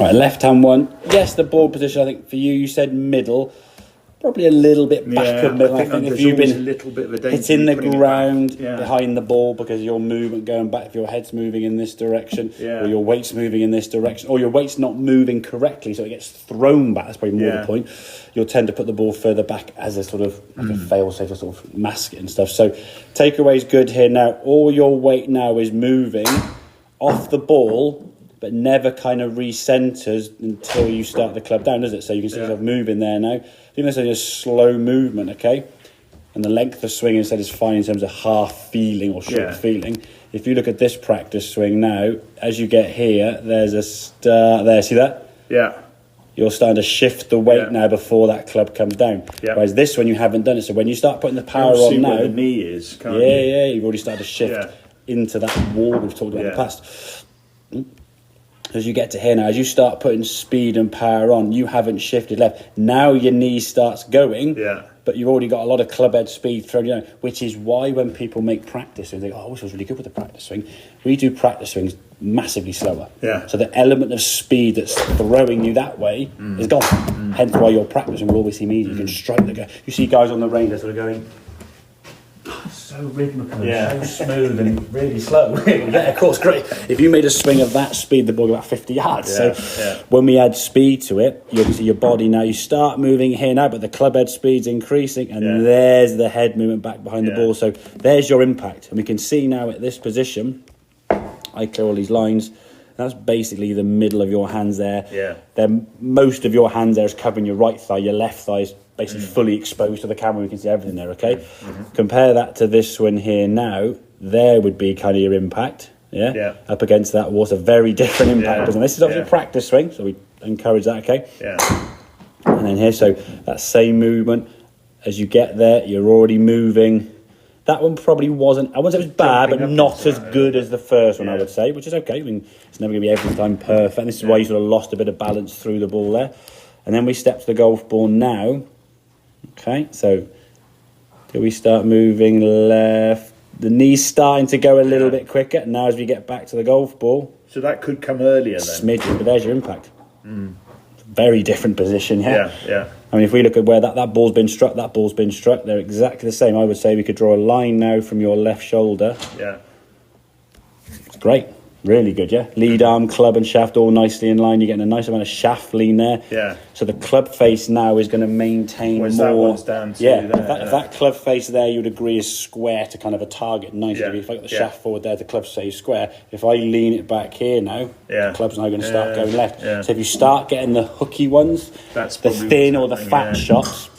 All right, left-hand one. Yes, the ball position, I think for you said middle. Probably a little bit back of middle. I think if you've been a little bit of a danger hitting the ground Yeah. behind the ball because your movement going back, if your head's moving in this direction, or your weight's moving in this direction, or your weight's not moving correctly, so it gets thrown back. That's probably more the point. You'll tend to put the ball further back as a sort of like a fail-safe to sort of mask it and stuff. So takeaway's good here now. All your weight now is moving off the ball, but never kind of re-centres until you start the club down, does it? So you can see yourself moving there now. I think that's only a slow movement, okay? And the length of swing instead is fine in terms of half feeling or short feeling. If you look at this practice swing now, as you get here, there's a start there. See that? Yeah. You're starting to shift the weight now before that club comes down. Yeah. Whereas this one, you haven't done it. So when you start putting the power on now... where the knee is, can't you? Yeah, you've already started to shift into that wall we've talked about in the past. As you get to here now, as you start putting speed and power on, you haven't shifted left. Now your knee starts going, but you've already got a lot of club head speed thrown down, which is why when people make practice swings, they go, I wish I was really good with the practice swing. We do practice swings massively slower. Yeah. So the element of speed that's throwing you that way is gone. Hence why your practice swing will always seem easy. You can strike the guy. You see guys on the range, they're sort of going... so rhythmical and so smooth and really slow. Yeah, of course, great. If you made a swing of that speed, the ball go about 50 yards. When we add speed to it, you can see your body now, you start moving here now, but the club head speed's increasing, and there's the head movement back behind the ball. So there's your impact. And we can see now at this position, I clear all these lines, that's basically the middle of your hands there. Yeah. Then most of your hands there is covering your right thigh, your left thigh is basically fully exposed to the camera. We can see everything there, okay? Compare that to this one here now. There would be kind of your impact, up against that wall. It's a very different impact. And this is obviously a practice swing, so we encourage that, okay? Yeah. And then here, so that same movement. As you get there, you're already moving. That one probably wasn't, I wouldn't say it was bad, but not as good as the first one, I would say, which is okay. I mean, it's never going to be every time perfect. And this is why you sort of lost a bit of balance through the ball there. And then we step to the golf ball now. Okay, so do we start moving left? The knee's starting to go a little bit quicker. Now as we get back to the golf ball. So that could come earlier then? Smidgen, but there's your impact. Very different position, yeah. I mean, if we look at where that ball's been struck, they're exactly the same. I would say we could draw a line now from your left shoulder. Yeah. It's great. Really good, yeah? Lead arm, club and shaft all nicely in line. You're getting a nice amount of shaft lean there. Yeah. So the club face now is going to maintain more... that one's down to if that club face there, you would agree is square to kind of a target nicely. If I got the shaft forward there, the club stays square. If I lean it back here now, the club's now going to start going left. So if you start getting the hooky ones, the thin or the fat shots,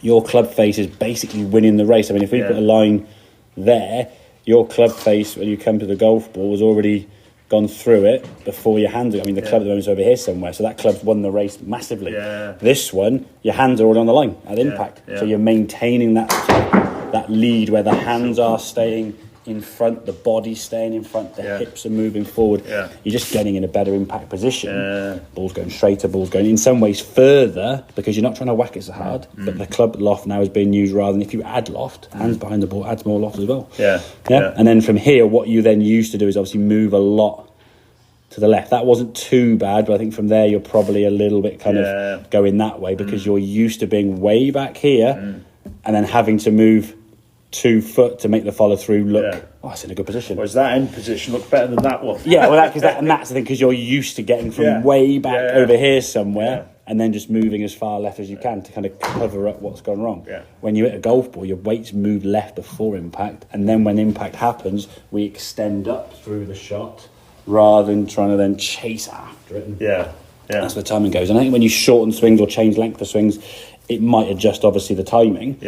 your club face is basically winning the race. I mean, if we put a line there... Your club face, when you come to the golf ball, has already gone through it before your hands. I mean, the club at the moment is over here somewhere, so that club's won the race massively. Yeah. This one, your hands are already on the line at impact, so you're maintaining that lead where the hands are staying in front, the body's staying in front, the hips are moving forward. Yeah. You're just getting in a better impact position. Ball's going straighter, ball's going in some ways further because you're not trying to whack it so hard. But the club loft now is being used rather than if you add loft, hands behind the ball adds more loft as well. Yeah. And then from here, what you then used to do is obviously move a lot to the left. That wasn't too bad, but I think from there you're probably a little bit kind of going that way because you're used to being way back here and then having to move 2 foot to make the follow through look. Oh, it's in a good position. Whereas that end position looks better than that one. Yeah, well, that's the thing because you're used to getting from way back over here somewhere and then just moving as far left as you can to kind of cover up what's gone wrong. Yeah. When you hit a golf ball, your weight's moved left before impact, and then when impact happens, we extend up through the shot rather than trying to then chase after it. That's where the timing goes. And I think when you shorten swings or change length of swings, it might adjust obviously the timing.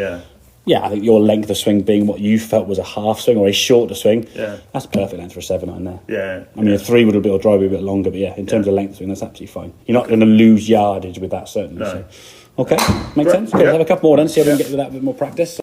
Yeah, I think your length of swing being what you felt was a half swing or a shorter swing, that's perfect length for a 7-iron there. Yeah. I mean, a 3 would be or drive a bit longer, but in terms of length of swing, that's absolutely fine. You're not going to lose yardage with that, certainly. No. So. Okay, makes sense. Good, have a couple more then, see if we can get with that a bit more practice.